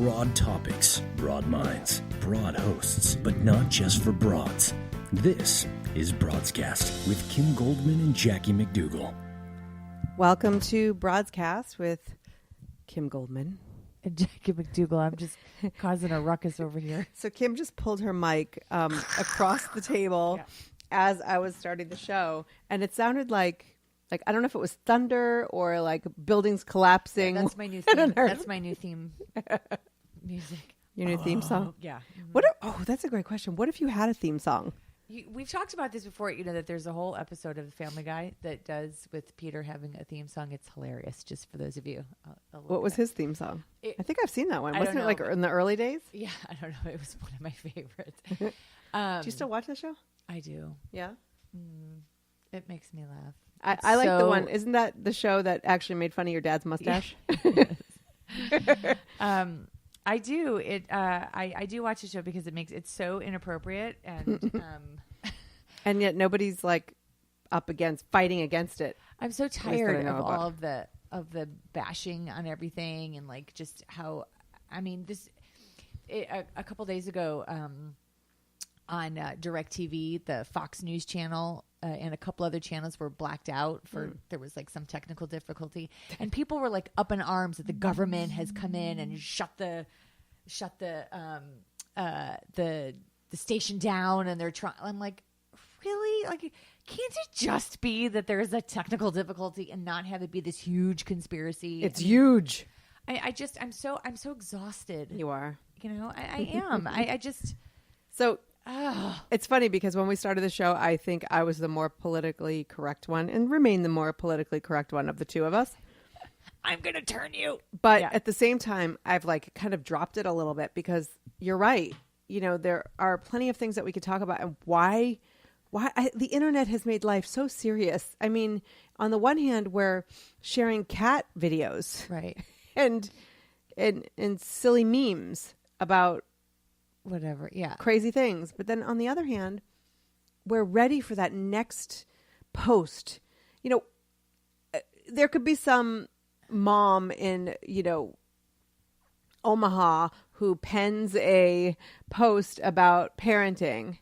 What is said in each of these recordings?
Broad topics, broad minds, broad hosts, but not just for broads. This is Broadscast with Kim Goldman and Jackie McDougall. Welcome to Broadscast with Kim Goldman. And Jackie McDougall. I'm just causing a ruckus over here. So Kim just pulled her mic across the table as I was starting the show, and it sounded like I don't know if it was thunder or like buildings collapsing. Yeah, that's my new theme. That's my new theme music. Your new theme song? Yeah. Mm-hmm. That's a great question. What if you had a theme song? We've talked about this before, that there's a whole episode of The Family Guy that does with Peter having a theme song. It's hilarious, just for those of you. What was his theme song? I think I've seen that one. Wasn't it like in the early days? Yeah, I don't know. It was one of my favorites. Do you still watch the show? I do. Yeah? It makes me laugh. I like the one. Isn't that the show that actually made fun of your dad's mustache? I do. I do watch the show because it's so inappropriate and and yet nobody's like fighting against it. I'm so tired of all of the bashing on everything and like just how a couple days ago on DirecTV, the Fox News channel and a couple other channels were blacked out for there was like some technical difficulty, and people were like up in arms that the government has come in and shut the station down, and they're trying. I'm like, really? Like, can't it just be that there is a technical difficulty and not have it be this huge conspiracy? It's huge. I'm so exhausted. You are. I am. I just so. It's funny because when we started the show, I think I was the more politically correct one and remain the more politically correct one of the two of us. I'm going to turn you. But at the same time, I've like kind of dropped it a little bit because you're right. There are plenty of things that we could talk about and why the internet has made life so serious. I mean, on the one hand, we're sharing cat videos. Right. and silly memes about whatever, crazy things. But then on the other hand, we're ready for that next post. There could be some mom in, Omaha who pens a post about parenting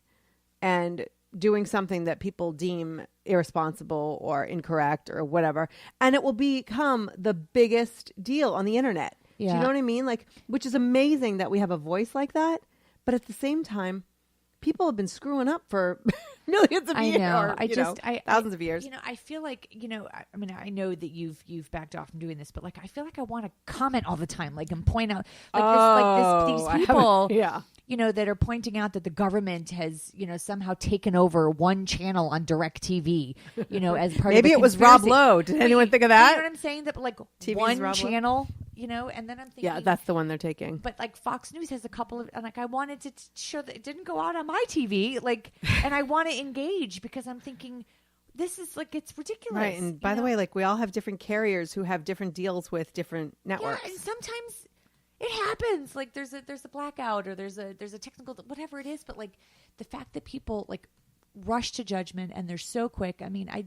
and doing something that people deem irresponsible or incorrect or whatever. And it will become the biggest deal on the internet. Yeah. Do you know what I mean? Like, which is amazing that we have a voice like that. But at the same time, people have been screwing up for millions of years. Thousands of years. I feel like, I know that you've backed off from doing this, but like, I feel like I want to comment all the time, like, and point out these people, that are pointing out that the government has, somehow taken over one channel on DirecTV, as part Maybe of it was Rob Lowe. Did anyone think of that? You know what I'm saying? That like TV's one Rob channel. And then I'm thinking, yeah, that's the one they're taking. But like Fox News has a couple of, and like I wanted to show that it didn't go out on my TV, like, and I want to engage because I'm thinking this is like, it's ridiculous. Right. And by the way, like we all have different carriers who have different deals with different networks. Yeah, and sometimes it happens. Like there's a blackout or there's a technical, whatever it is. But like the fact that people like rush to judgment and they're so quick. I mean, I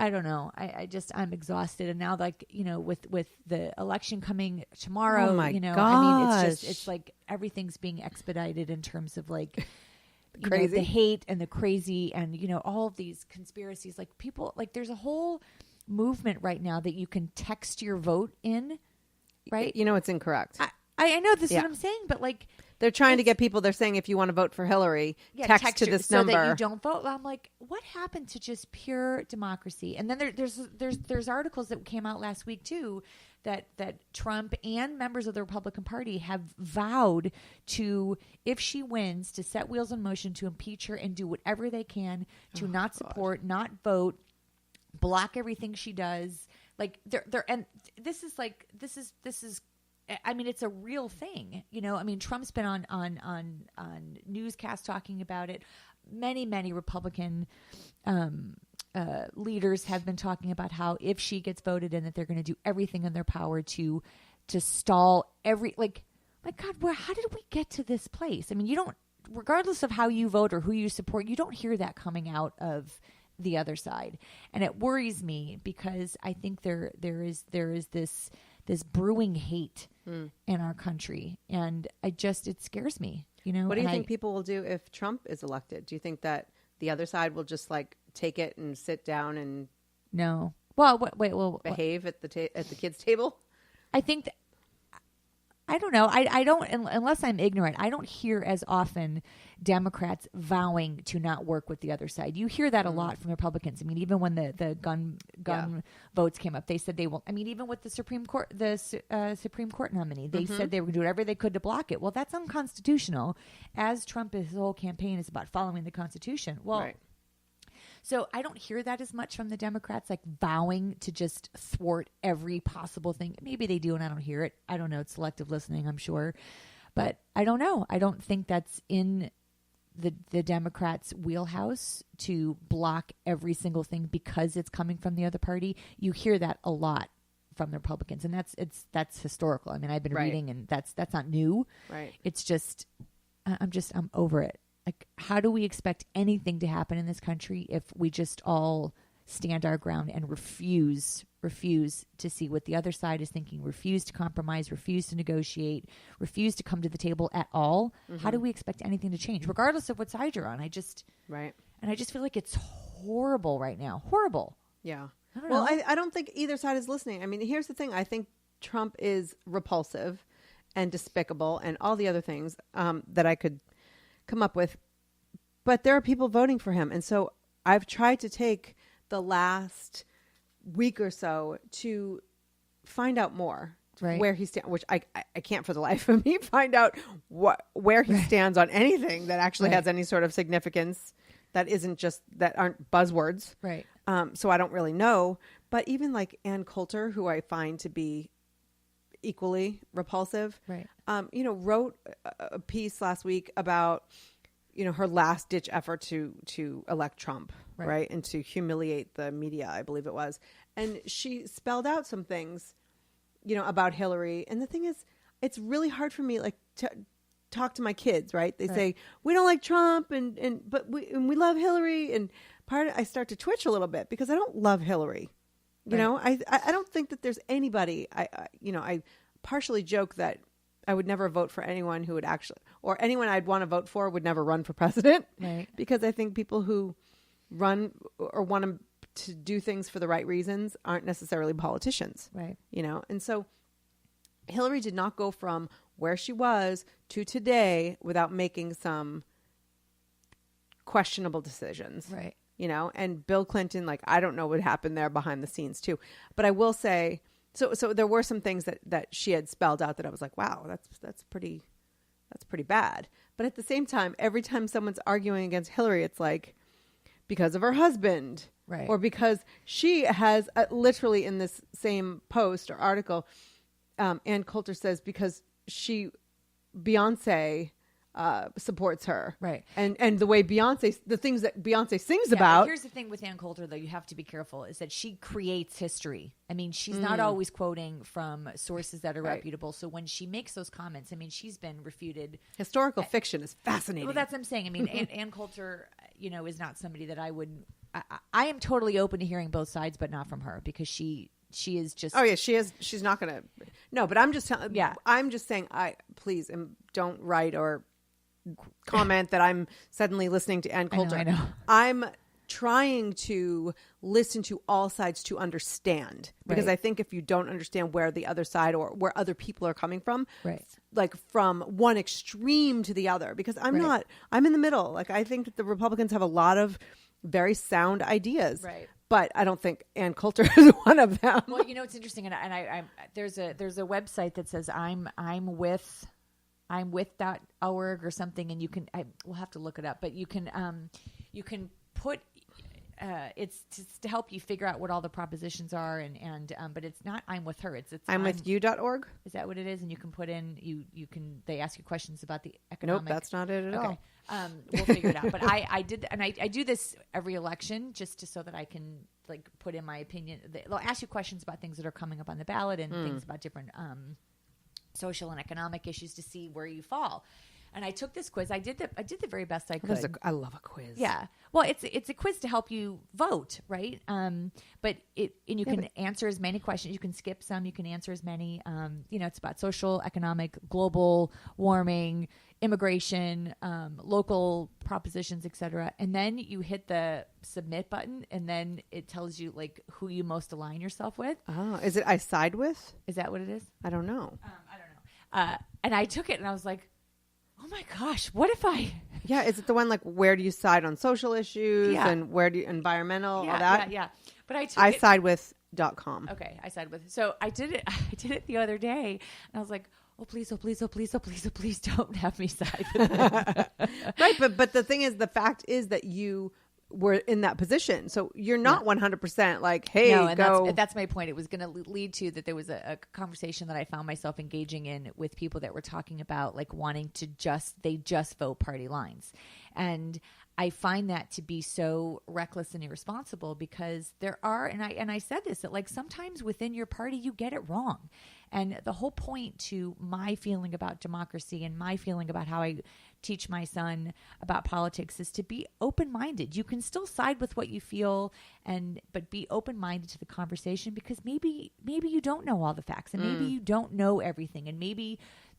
don't know. I'm exhausted. And now like, with the election coming tomorrow, oh my gosh. I mean, it's like everything's being expedited in terms of like, crazy. The hate and the crazy and, all of these conspiracies, like people, like there's a whole movement right now that you can text your vote in, right? It's incorrect. I know this is what I'm saying, but like, they're trying to get people. They're saying if you want to vote for Hillary, text to this number so that you don't vote. I'm like, what happened to just pure democracy? And then there's articles that came out last week too that Trump and members of the Republican Party have vowed to, if she wins, to set wheels in motion to impeach her and do whatever they can to not support, not vote, block everything she does. Like and this is. I mean, it's a real thing, I mean, Trump's been on newscasts talking about it. Many Republican leaders have been talking about how if she gets voted in, that they're going to do everything in their power to stall like, my God, how did we get to this place? I mean, you don't, regardless of how you vote or who you support, you don't hear that coming out of the other side, and it worries me because I think there is this brewing hate in our country. And it scares me, you know. What do you think people will do if Trump is elected? Do you think that the other side will just like take it and sit down and no? Well, behave at the kids' table? I think that, I don't know. I don't, unless I'm ignorant, I don't hear as often Democrats vowing to not work with the other side. You hear that a lot from Republicans. I mean, even when the gun votes came up, they said they will. I mean, even with the Supreme Court, Supreme Court nominee, they said they were going to do whatever they could to block it. Well, that's unconstitutional, as Trump, his whole campaign is about following the Constitution. Well, right. So I don't hear that as much from the Democrats, like vowing to just thwart every possible thing. Maybe they do, and I don't hear it. I don't know. It's selective listening, I'm sure. But I don't know. I don't think that's in the Democrats' wheelhouse to block every single thing because it's coming from the other party. You hear that a lot from the Republicans, and that's historical. I mean, I've been reading, and that's not new. Right. It's just I'm over it. Like, how do we expect anything to happen in this country if we just all stand our ground and refuse to see what the other side is thinking, refuse to compromise, refuse to negotiate, refuse to come to the table at all? How do we expect anything to change, regardless of what side you're on? I just feel like it's horrible right now. Horrible. Yeah. I don't know. I don't think either side is listening. I mean, here's the thing. I think Trump is repulsive and despicable and all the other things that I could come up with, but there are people voting for him, and so I've tried to take the last week or so to find out more where he stands, which I can't for the life of me find out where he stands on anything that actually has any sort of significance, that aren't buzzwords, right? So I don't really know. But even like Ann Coulter, who I find to be equally repulsive, right? Wrote a piece last week about, her last ditch effort to elect Trump, right? And to humiliate the media, I believe it was. And she spelled out some things, about Hillary. And the thing is, it's really hard for me, like, to talk to my kids, right? They say, we don't like Trump, but we love Hillary. And I start to twitch a little bit because I don't love Hillary. You know, I don't think that there's anybody, I partially joke that I would never vote for anyone who would actually, or anyone I'd want to vote for would never run for president. Right. Because I think people who run or want to do things for the right reasons aren't necessarily politicians. Right. And so Hillary did not go from where she was to today without making some questionable decisions. Right. And Bill Clinton, like, I don't know what happened there behind the scenes too. But I will say, so there were some things that she had spelled out that I was like, wow, that's pretty bad. But at the same time, every time someone's arguing against Hillary, it's like, because of her husband, right? Or because she has literally in this same post or article, Ann Coulter says because Beyonce supports her, right? And the way the things that Beyonce sings about. Here's the thing with Ann Coulter, though, you have to be careful, is that she creates history. I mean, she's not always quoting from sources that are reputable. So when she makes those comments, I mean, she's been refuted. Historical fiction is fascinating. Well, that's what I'm saying. I mean, Ann Coulter, is not somebody that I would. I am totally open to hearing both sides, but not from her, because she is just. Oh yeah, she is. She's not going to. No, but I'm just telling. Yeah, I'm just saying. Please don't write or comment that I'm suddenly listening to Ann Coulter. I know. I'm trying to listen to all sides to understand, because I think if you don't understand where the other side or where other people are coming from, like from one extreme to the other, because I'm in the middle. Like, I think that the Republicans have a lot of very sound ideas, but I don't think Ann Coulter is one of them. Well, it's interesting, and I there's a website that says I'm with.org or something, and we'll have to look it up, but you can put it's just to help you figure out what all the propositions are, and but it's not I'm with her, it's I'm with you.org. Is that what it is? And you can put in they ask you questions about the economic. Nope, that's not it at all. We'll figure it out. But I do this every election just so that I can like put in my opinion. They'll ask you questions about things that are coming up on the ballot and things about different social and economic issues to see where you fall. And I took this quiz. I did the very best I could. I love a quiz. Yeah. Well, it's a quiz to help you vote, right? But you can answer as many questions. You can skip some. You can answer as many. It's about social, economic, global warming, immigration, local propositions, etc. And then you hit the submit button, and then it tells you like who you most align yourself with. Oh, is it I side with? Is that what it is? I don't know. I don't know. And I took it, and I was like, oh my gosh, what if I? Yeah, is it the one like where do you side on social issues and where do you environmental all that? Yeah. But I side with.com. Okay, I side with. So I did it. I did it the other day, and I was like, oh please, oh please, oh please, oh please, oh please, don't have me side with it. Right, but the thing is, the fact is that you were in that position, so you're not 100% like, hey, no, and go. That's my point. It was going to lead to that there was a conversation that I found myself engaging in with people that were talking about like wanting to just vote party lines, and I find that to be so reckless and irresponsible because there are, and I said this, that like sometimes within your party you get it wrong. And the whole point to my feeling about democracy and my feeling about how I teach my son about politics is to be open-minded. You can still side with what you feel, but be open-minded to the conversation because maybe you don't know all the facts and maybe you don't know everything, and maybe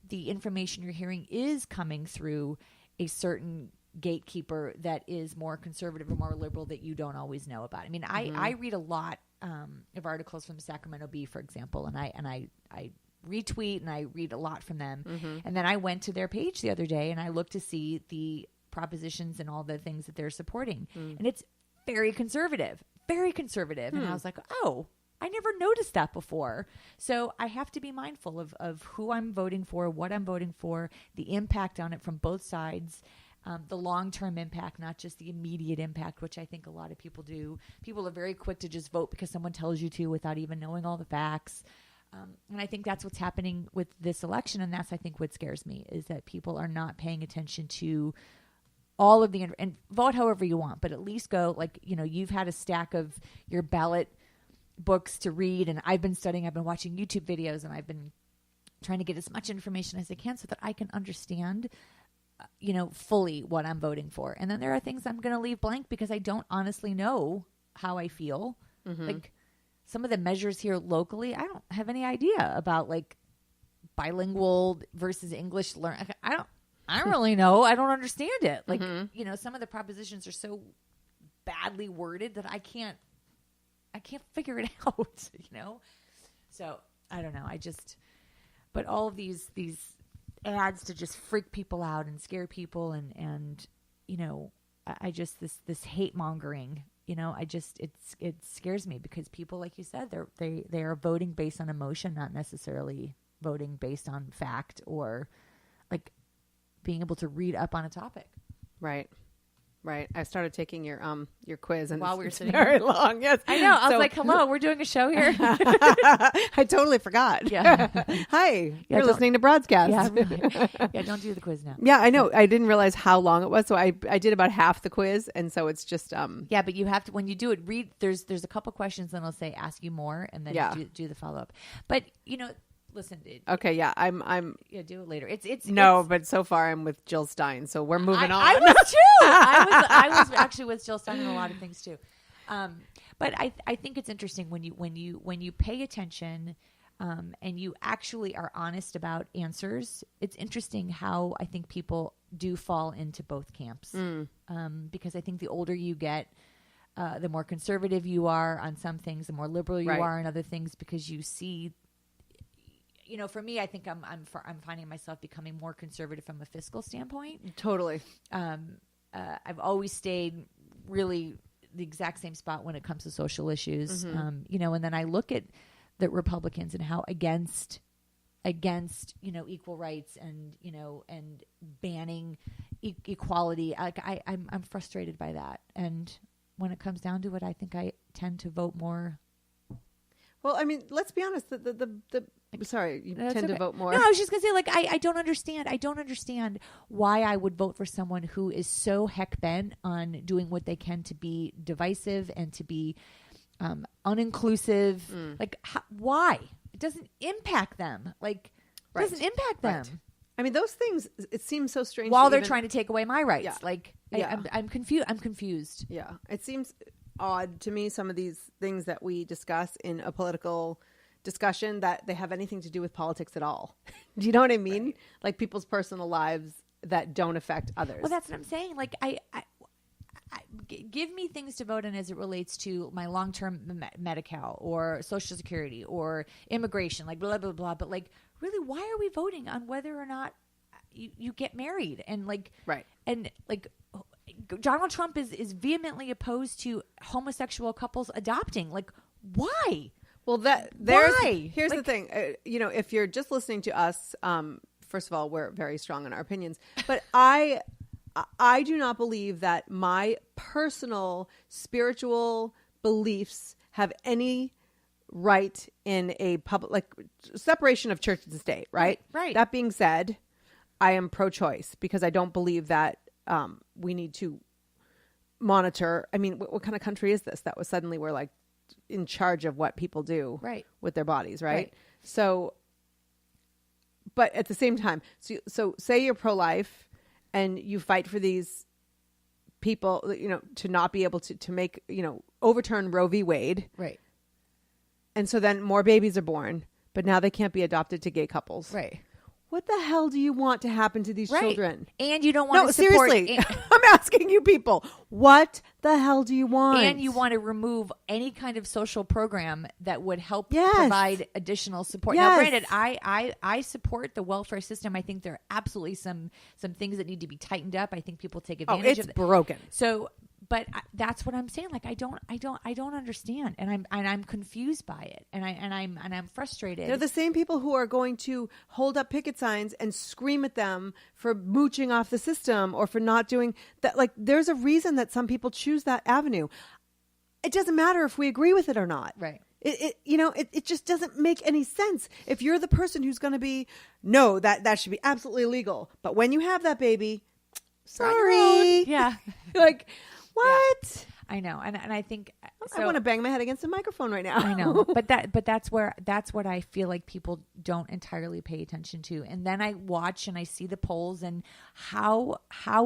the information you're hearing is coming through a certain gatekeeper that is more conservative or more liberal that you don't always know about. I mean, I read a lot of articles from the Sacramento Bee, for example, and I retweet and I read a lot from them. And then I went to their page the other day and I looked to see the propositions and all the things that they're supporting. And it's very conservative. And I was like, oh, I never noticed that before. So I have to be mindful of who I'm voting for, what I'm voting for, the impact on it from both sides. The long-term impact, not just the immediate impact, which I think a lot of people do. People are very quick to just vote because someone tells you to without even knowing all the facts. And I think that's what's happening with this election. And that's, I think, what scares me is that people are not paying attention to all of the, and vote however you want, but at least go like, you've had a stack of your ballot books to read. And I've been studying, I've been watching YouTube videos, and I've been trying to get as much information as I can so that I can understand fully what I'm voting for. And then there are things I'm going to leave blank because I don't honestly know how I feel. Like some of the measures here locally, I don't have any idea about like bilingual versus English learn. I don't really know. I don't understand it. Like, some of the propositions are so badly worded that I can't figure it out, So I don't know. But all of these ads to just freak people out and scare people and I just this hate mongering, it scares me because people, like you said, they are voting based on emotion, not necessarily voting based on fact or like being able to read up on a topic. Right. I started taking your quiz, and while we were it's sitting very long. Yes, I know. I was like, "Hello, we're doing a show here." I totally forgot. Yeah. Hi, you're listening to Broadscast. Yeah, really. Yeah. Don't do the quiz now. Yeah, I know. I didn't realize how long it was, so I did about half the quiz, and so it's just Yeah, but you have to, when you do it, read. There's a couple questions, then I'll say ask you more, and then do the follow up. But listen. Okay, yeah, I'm. Yeah, do it later. But so far I'm with Jill Stein, so we're moving on. I was too. I was actually with Jill Stein in a lot of things too. But I think it's interesting when you pay attention, and you actually are honest about answers. It's interesting how I think people do fall into both camps. Because I think the older you get, the more conservative you are on some things, the more liberal you are on other things, because you see. For me, I think I'm finding myself becoming more conservative from a fiscal standpoint. Totally. I've always stayed really the exact same spot when it comes to social issues. And then I look at the Republicans and how against equal rights and and banning equality. I'm frustrated by that. And when it comes down to it, I think I tend to vote more. Well, I mean, let's be honest. Sorry, you tend to vote more. No, I was just going to say, I don't understand. I don't understand why I would vote for someone who is so heck bent on doing what they can to be divisive and to be uninclusive. Like, why? It doesn't impact them. Like, it doesn't impact them. I mean, those things, it seems so strange. While they're trying to take away my rights. Yeah. Like, Yeah. I'm confused. Yeah. It seems odd to me, some of these things that we discuss in a political discussion, that they have anything to do with politics at all. Do you know what I mean? Right. Like people's personal lives that don't affect others. Well, that's what I'm saying. Like, I give me things to vote on as it relates to my long-term Medi-Cal or Social Security or immigration, like blah, blah, blah. But like, really, why are we voting on whether or not you get married? And like, right. And like, Donald Trump is vehemently opposed to homosexual couples adopting. Like, why? Well, here's the thing. If you're just listening to us, first of all, we're very strong in our opinions, but I do not believe that my personal spiritual beliefs have any right in a public, like, separation of church and state, right? Right. That being said, I am pro-choice because I don't believe that we need to monitor. I mean, what kind of country is this that was suddenly we're like in charge of what people do with their bodies, right? So, but at the same time, so say you're pro-life and you fight for these people, to not be able to make, overturn Roe v. Wade. Right. And so then more babies are born, but now they can't be adopted to gay couples. Right. What the hell do you want to happen to these children? And you don't want to support... seriously. I'm asking you people, what the hell do you want? And you want to remove any kind of social program that would help provide additional support. Yes. Now, granted, I support the welfare system. I think there are absolutely some things that need to be tightened up. I think people take advantage of it. It's broken. So... But that's what I'm saying. Like, I don't understand, and I'm confused by it, and I'm frustrated. They're the same people who are going to hold up picket signs and scream at them for mooching off the system or for not doing that. Like, there's a reason that some people choose that avenue. It doesn't matter if we agree with it or not. Right. It just doesn't make any sense. If you're the person who's going to be, no, that should be absolutely illegal. But when you have that baby, sorry. Yeah. Like, what? Yeah. I know. And I think I want to bang my head against the microphone right now. I know. But that's what I feel like people don't entirely pay attention to. And then I watch and I see the polls and how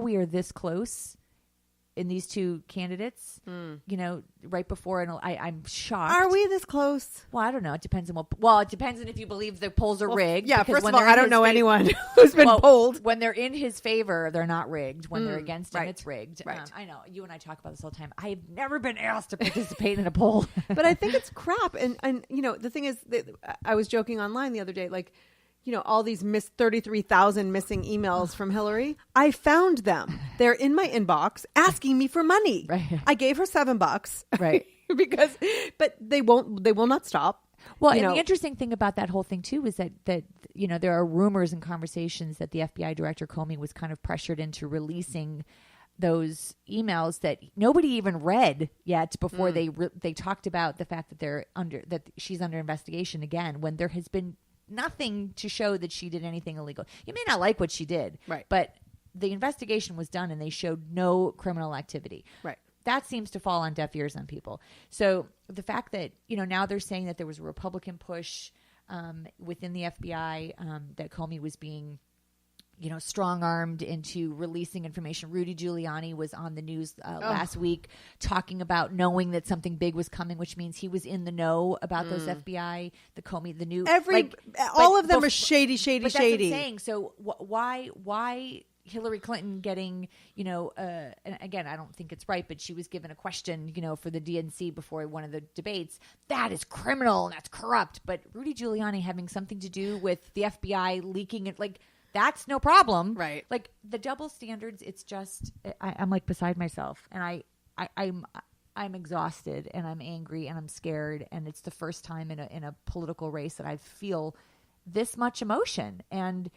we are this close in these two candidates, right before, and I'm shocked. Are we this close? Well, I don't know. It depends on it depends on if you believe the polls are rigged. Yeah, first of all, I don't know anyone who's been polled. When they're in his favor, they're not rigged. When they're against him, it's rigged. Right. I know. You and I talk about this all the time. I've never been asked to participate in a poll. But I think it's crap. And the thing is, I was joking online the other day, like, all these 33,000 missing emails from Hillary. I found them. They're in my inbox asking me for money. Right. I gave her $7. Right. But they will not stop. Well, and the interesting thing about that whole thing too is that there are rumors and conversations that the FBI director Comey was kind of pressured into releasing those emails that nobody even read yet before they talked about the fact that she's under investigation again, when there has been nothing to show that she did anything illegal. You may not like what she did, right? But the investigation was done and they showed no criminal activity. Right. That seems to fall on deaf ears on people. So the fact that, now they're saying that there was a Republican push within the FBI, that Comey was being, strong-armed into releasing information. Rudy Giuliani was on the news last week talking about knowing that something big was coming, which means he was in the know about those FBI, the Comey, the new... all of them are shady. But that's what I'm saying. So why Hillary Clinton getting, and again, I don't think it's right, but she was given a question, for the DNC before one of the debates. That is criminal and that's corrupt. But Rudy Giuliani having something to do with the FBI leaking it, like... That's no problem. Right. Like, the double standards, it's just, I'm like beside myself. And I'm exhausted and I'm angry and I'm scared. And it's the first time in a political race that I feel this much emotion and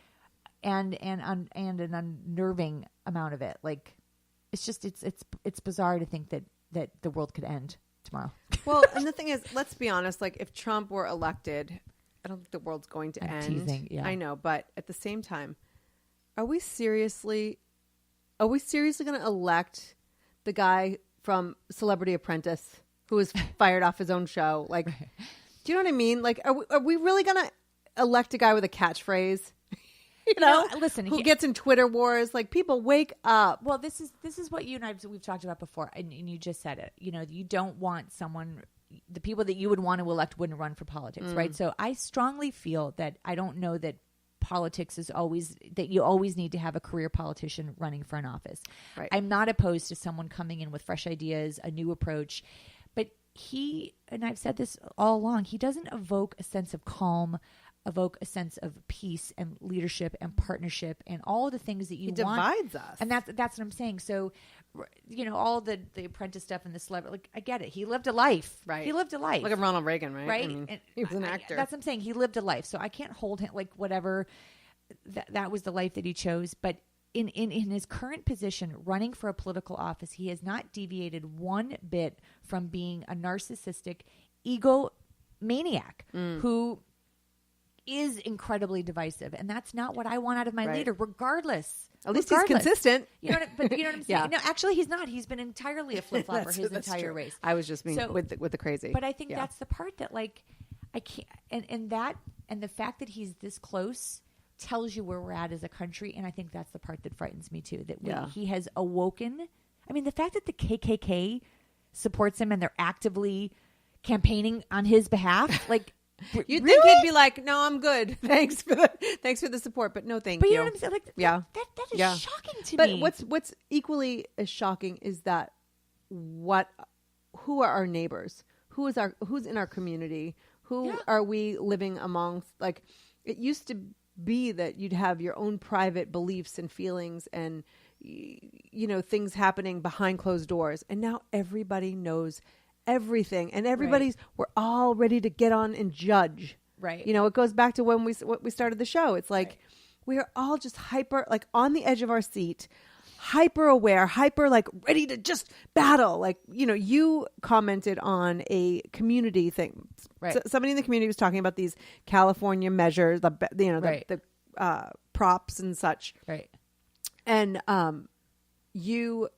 an unnerving amount of it. Like, it's just, it's bizarre to think that the world could end tomorrow. Well, and the thing is, let's be honest, like, if Trump were elected, I don't think the world's going to end. Teasing, yeah. I know, but at the same time, are we seriously going to elect the guy from Celebrity Apprentice who was fired off his own show? Like, do you know what I mean? Like, are we really going to elect a guy with a catchphrase? You know, listen, who gets in Twitter wars? Like, people wake up. Well, this is what you and we've talked about before, and you just said it. You know, you don't want the people that you would want to elect wouldn't run for politics, right? So I strongly feel that I don't know that politics is always that you always need to have a career politician running for an office. Right. I'm not opposed to someone coming in with fresh ideas, a new approach, but and I've said this all along, he doesn't evoke a sense of calm, evoke a sense of peace and leadership and partnership and all the things that you want. He divides us. And that's what I'm saying. So, you know, all the apprentice stuff and the celebrity, like, I get it. He lived a life. Right. He lived a life. Look at Ronald Reagan, right? Right. I mean, he was an actor. That's what I'm saying. He lived a life. So I can't hold him, like, whatever. That was the life that he chose. But in his current position, running for a political office, he has not deviated one bit from being a narcissistic egomaniac who is incredibly divisive. And that's not what I want out of my leader, regardless. At least he's consistent. You know what I'm saying? Yeah. No, actually, he's not. He's been entirely a flip-flopper his entire true. race. I was just being with the crazy. But I think that's the part that, like, I can't. And the fact that he's this close tells you where we're at as a country, and I think that's the part that frightens me too. That he has awoken. I mean, the fact that the KKK supports him and they're actively campaigning on his behalf, like, you'd think he'd be like, "No, I'm good. Thanks for the support, but no, thank you." But you know what I'm saying? Like, that is shocking to me. But what's equally as shocking is that who are our neighbors? Who's in our community? Who are we living amongst? Like, it used to be that you'd have your own private beliefs and feelings and, you know, things happening behind closed doors. And now everybody knows everything, and we're all ready to get on and judge. Right. You know, it goes back to when we started the show. It's like, we are all just hyper, like, on the edge of our seat, hyper aware, hyper, like, ready to just battle. Like, you know, you commented on a community thing. Right. So somebody in the community was talking about these California measures, the props and such. Right. And you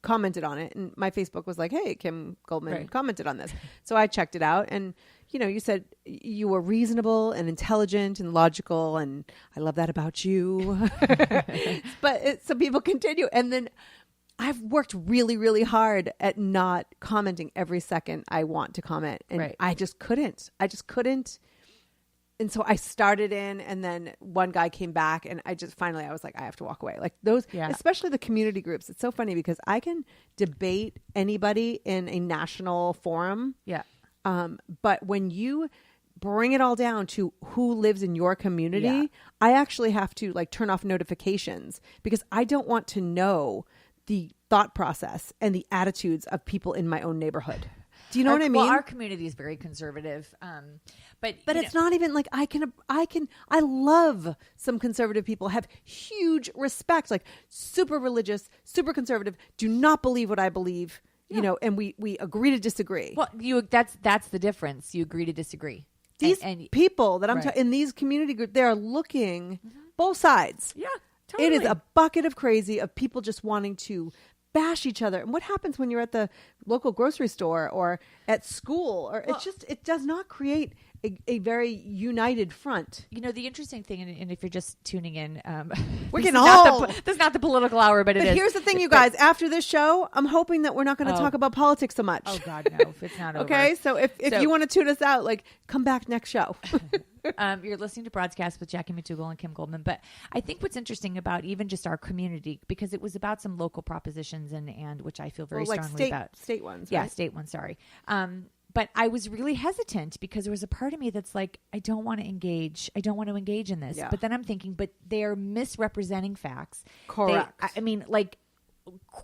commented on it, and my Facebook was like, "Hey, Kim Goldman commented on this." So I checked it out, and, you know, you said you were reasonable and intelligent and logical, and I love that about you. But some people continue, and then I've worked really, really hard at not commenting every second I want to comment, and I just couldn't. And so I started in, and then one guy came back, and I was like, I have to walk away. Like, those, especially the community groups. It's so funny because I can debate anybody in a national forum. Yeah. But when you bring it all down to who lives in your community, I actually have to, like, turn off notifications because I don't want to know the thought process and the attitudes of people in my own neighborhood. Do you know what I mean? Well, our community is very conservative, but it's not even like I love some conservative people, have huge respect, like, super religious, super conservative, do not believe what I believe, you know, and we agree to disagree. Well, that's the difference. You agree to disagree. These people that I'm in these community groups, they are looking both sides. Yeah, totally. It is a bucket of crazy of people just wanting to bash each other. And what happens when you're at the local grocery store or at school? Or it does not create a very united front. You know, the interesting thing, and if you're just tuning in, we're getting all... This is not the political hour, but it is. Here's the thing, you guys. After this show, I'm hoping that we're not going to talk about politics so much. Oh, God, no. If it's not over. Okay? So if you want to tune us out, like, come back next show. You're listening to Broadscast with Jackie McDougall and Kim Goldman. But I think what's interesting about even just our community, because it was about some local propositions and which I feel very strongly about. State ones, right? Yeah, state ones, sorry. But I was really hesitant because there was a part of me that's like, I don't want to engage. I don't want to engage in this. Yeah. But then I'm thinking, but they're misrepresenting facts. Correct. I mean, like,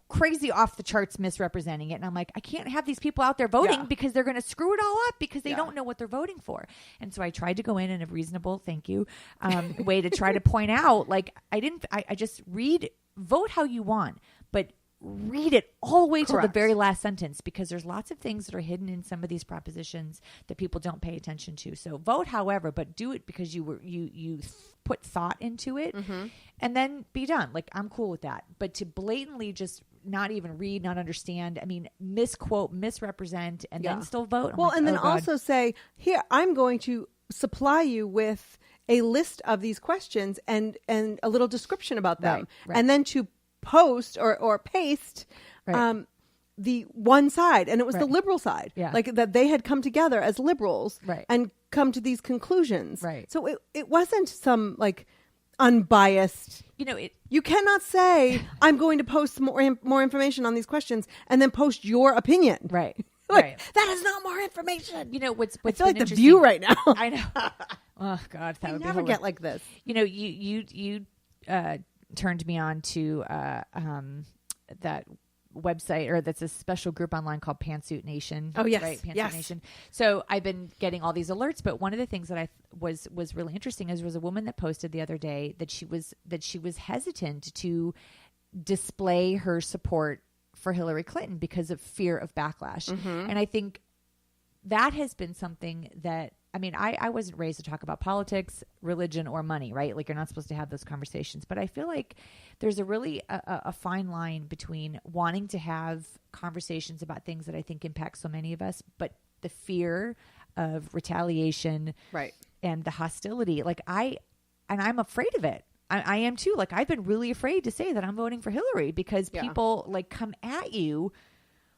crazy off the charts misrepresenting it. And I'm like, I can't have these people out there voting because they're going to screw it all up because they don't know what they're voting for. And so I tried to go in a reasonable, way to try to point out, like, I just vote how you want, but read it all the way to the very last sentence, because there's lots of things that are hidden in some of these propositions that people don't pay attention to. So vote however, but do it because you put thought into it, and then be done. Like, I'm cool with that. But to blatantly just not even read, not understand, I mean, misquote, misrepresent, and then still vote. And then also say, here, I'm going to supply you with a list of these questions and a little description about them, Right. and then to post or paste Right. the one side, and it was the Right. liberal side, Yeah. like that they had come together as liberals Right. and come to these conclusions. Right. So it wasn't some like unbiased. You cannot say I'm going to post more information on these questions and then post your opinion. Right. Like, Right. that is not more information. What's I feel like been the View interesting- right now. I know. Oh God, that I would never be get like this. you turned me on to that website, or that's a special group online called Pantsuit Nation. Oh, yes. Right, Pantsuit Yes. Nation. So I've been getting all these alerts, but one of the things that I was really interesting is was a woman that posted the other day that she was hesitant to display her support for Hillary Clinton because of fear of backlash. And I think that has been something that, I mean, I wasn't raised to talk about politics, religion, or money, right? Like, you're not supposed to have those conversations. But I feel like there's a really a fine line between wanting to have conversations about things that I think impact so many of us, but the fear of retaliation, Right, and the hostility. Like, I'm afraid of it. I am too. Like, I've been really afraid to say that I'm voting for Hillary because people like come at you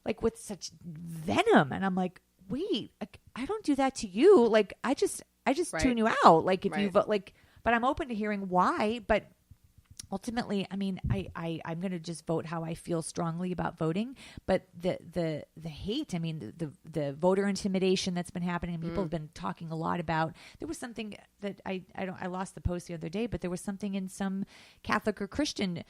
like with such venom, and I'm like, wait, I don't do that to you. Like, I just Right. tune you out. Like, if you Right. vote, like, but I'm open to hearing why. But ultimately, I mean, I'm going to just vote how I feel strongly about voting. But the hate, I mean, the voter intimidation that's been happening, people have been talking a lot about. There was something that I lost the post the other day, but there was something in some Catholic or Christian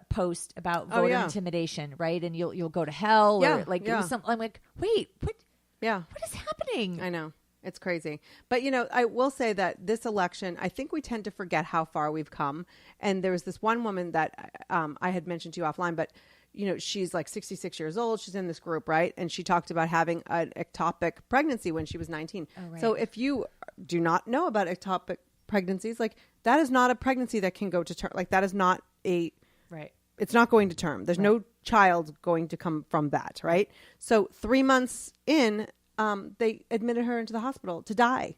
post about voter intimidation, right? And you'll go to hell, or like it was some. I'm like, wait, what? Yeah. What is happening? I know. It's crazy. But, I will say that this election, I think we tend to forget how far we've come. And there was this one woman that I had mentioned to you offline, but, she's like 66 years old. She's in this group, right? And she talked about having an ectopic pregnancy when she was 19. Oh, right. So if you do not know about ectopic pregnancies, like, that is not a pregnancy that can go to term. Like, that is not Right. it's not going to term. There's no child going to come from that, right? So 3 months in, they admitted her into the hospital to die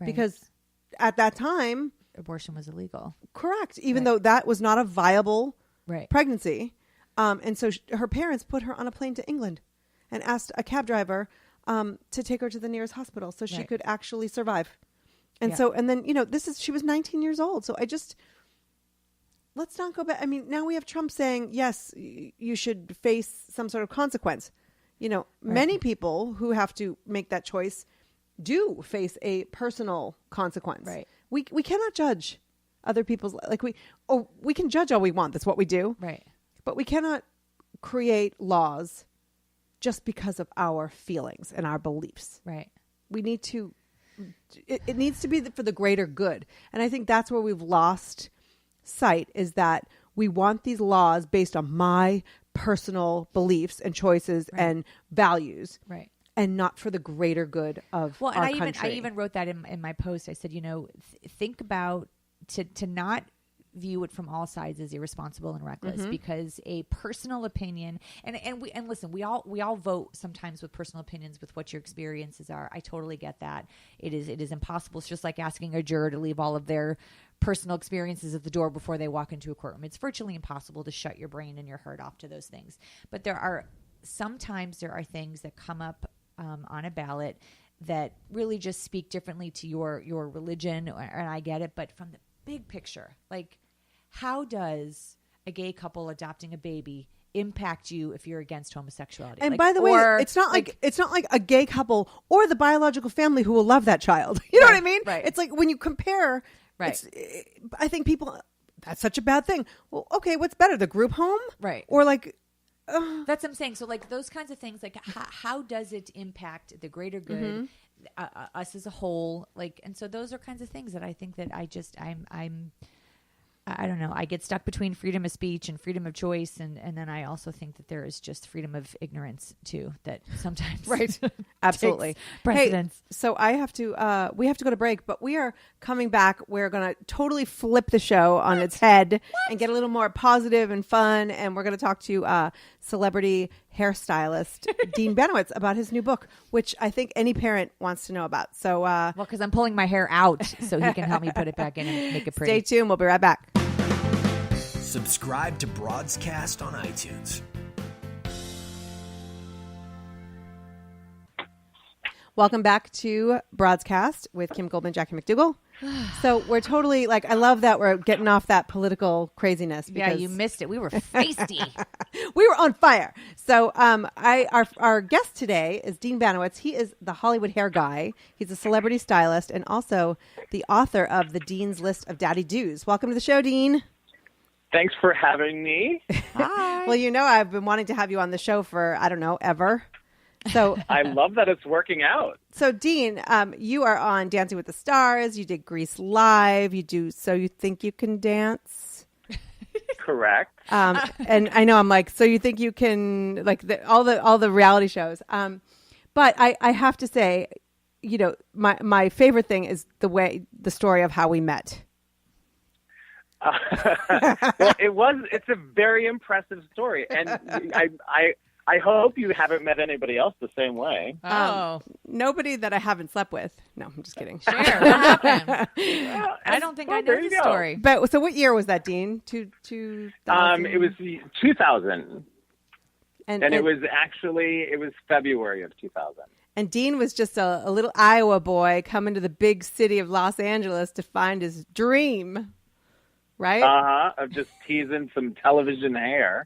because at that time, abortion was illegal. correct, even though that was not a viable Right. pregnancy. And so her parents put her on a plane to England and asked a cab driver to take her to the nearest hospital so she could actually survive. And so, and then, she was 19 years old. So let's not go back. I mean, now we have Trump saying, yes, you should face some sort of consequence. Many people who have to make that choice do face a personal consequence. Right. We cannot judge other people's, like we can judge all we want. That's what we do. Right. But we cannot create laws just because of our feelings and our beliefs. Right. We need to, it needs to be for the greater good. And I think that's where we've lost sight, is that we want these laws based on my personal beliefs and choices and values, Right. and not for the greater good of our country. I even wrote that in my post. I said, think about to not view it from all sides as irresponsible and reckless, because a personal opinion and listen, we all vote sometimes with personal opinions with what your experiences are. I totally get that. It is impossible. It's just like asking a juror to leave all of their personal experiences at the door before they walk into a courtroom. It's virtually impossible to shut your brain and your heart off to those things. But sometimes there are things that come up on a ballot that really just speak differently to your religion, and I get it. But from the big picture, like, how does a gay couple adopting a baby impact you if you're against homosexuality? And by the way, it's not like a gay couple or the biological family who will love that child. You know what I mean? Right. It's like when you compare. Right. I think people, that's such a bad thing. Well, okay, what's better, the group home? Right. Or like, that's what I'm saying. So like those kinds of things, like how does it impact the greater good, us as a whole? Like, and so those are kinds of things that I think that I don't know. I get stuck between freedom of speech and freedom of choice. And then I also think that there is just freedom of ignorance too, that sometimes right. Absolutely. takes precedence. Hey, so we have to go to break, but we are coming back. We're going to totally flip the show on its head and get a little more positive and fun. And we're going to talk to celebrity hairstylist Dean Banowetz about his new book, which I think any parent wants to know about. So, well, because I'm pulling my hair out so he can help me put it back in and make it pretty. Stay tuned. We'll be right back. Subscribe to Broadscast on iTunes. Welcome back to Broadscast with Kim Goldman, Jackie McDougall. So we're totally I love that we're getting off that political craziness. Yeah, you missed it. We were feisty. We were on fire. So our guest today is Dean Banowetz. He is the Hollywood hair guy. He's a celebrity stylist and also the author of the Dean's List of Daddy Do's. Welcome to the show, Dean. Thanks for having me. Hi. Well, I've been wanting to have you on the show for, I don't know, ever. So I love that it's working out. So, Dean, you are on Dancing with the Stars. You did Grease Live. You do So You Think You Can Dance. Correct. And I know I'm like, so you think you can, all the reality shows. But I have to say, my favorite thing is the story of how we met. Well, it's a very impressive story. And I hope you haven't met anybody else the same way. Nobody that I haven't slept with. No, I'm just kidding. Sure. What happened? I don't think I know the story. But so what year was that, Dean? 2000? It was 2000. And it was February of 2000. And Dean was just a little Iowa boy coming to the big city of Los Angeles to find his dream, right? Of just teasing some television hair.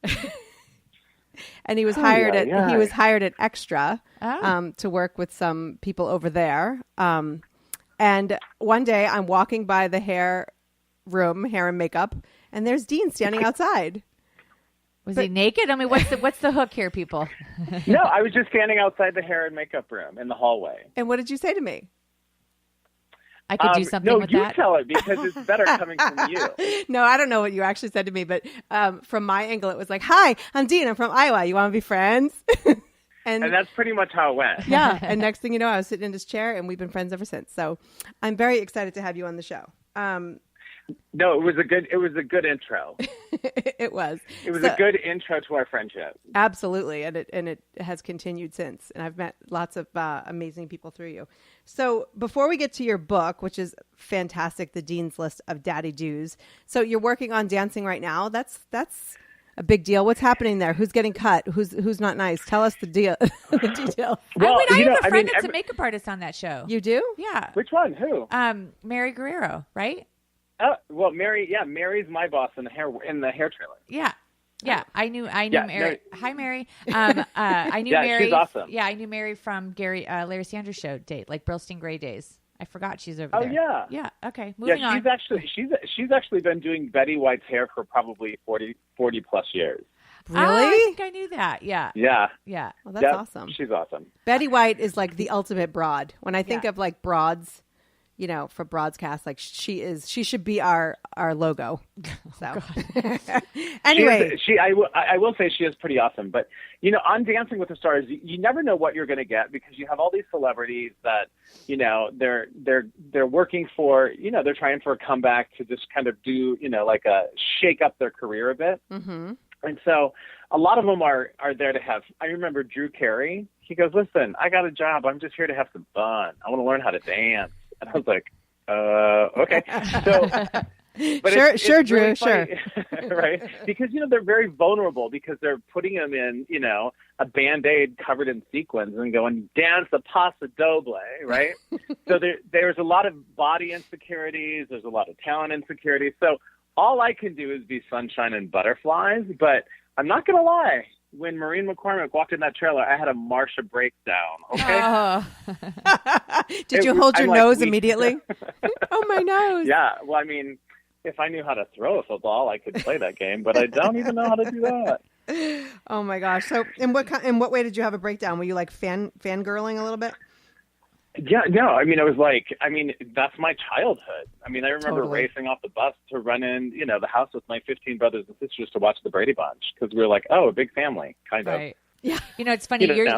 And he was hired at Extra to work with some people over there. And one day I'm walking by the hair and makeup, and there's Dean standing outside. Was he naked? I mean, what's the hook here, people? No, I was just standing outside the hair and makeup room in the hallway. And what did you say to me? I could do something with that. No, you tell it because it's better coming from you. No, I don't know what you actually said to me, but from my angle, it was like, "Hi, I'm Dean. I'm from Iowa. You want to be friends?" and that's pretty much how it went. Yeah. And next thing you know, I was sitting in his chair, and we've been friends ever since. So I'm very excited to have you on the show. No, it was a good intro. It was. It was a good intro to our friendship. Absolutely, and it has continued since. And I've met lots of amazing people through you. So before we get to your book, which is fantastic, the Dean's List of Daddy Do's. So you're working on dancing right now. That's a big deal. What's happening there? Who's getting cut? Who's not nice? Tell us the deal. The detail. Well, I have a friend that's a makeup artist on that show. You do? Yeah. Which one? Who? Mary Guerrero, right? Well, Mary's my boss in the hair trailer. Yeah. I knew Mary. Hi, Mary. I knew Mary. She's awesome. Yeah, I knew Mary from Larry Sanders Show date, like Burlstein Gray days. I forgot she's over there. Oh yeah. Yeah. Okay. Moving on. She's actually been doing Betty White's hair for probably 40 plus years. Really? I think I knew that. Yeah. Yeah. Yeah. Well, that's awesome. She's awesome. Betty White is like the ultimate broad. When I think of like broads, for Broadscast, like she should be our logo. So anyway, I will say she is pretty awesome. But on Dancing with the Stars, you never know what you're going to get because you have all these celebrities that they're working for. They're trying for a comeback to just kind of do like a shake up their career a bit. Mm-hmm. And so a lot of them are there to have. I remember Drew Carey. He goes, "Listen, I got a job. I'm just here to have some fun. I want to learn how to dance." And I was like, okay. So, but sure, Drew, really sure. Right? Because, they're very vulnerable because they're putting them in, a Band-Aid covered in sequins and going, dance the Paso Doble, right? So there's a lot of body insecurities. There's a lot of talent insecurities. So all I can do is be sunshine and butterflies. But I'm not going to lie. When Maureen McCormick walked in that trailer, I had a Marsha breakdown. Okay. Oh. Did you hold your nose immediately? Oh, my nose. Yeah. Well, I mean, if I knew how to throw a football, I could play that game, but I don't even know how to do that. Oh my gosh. So, in what way did you have a breakdown? Were you like fangirling a little bit? Yeah, no. I mean, that's my childhood. I mean, I remember Totally. racing off the bus to run in, the house with my 15 brothers and sisters to watch the Brady Bunch because we were like, oh, a big family, kind of. Right. Yeah. It's funny. Years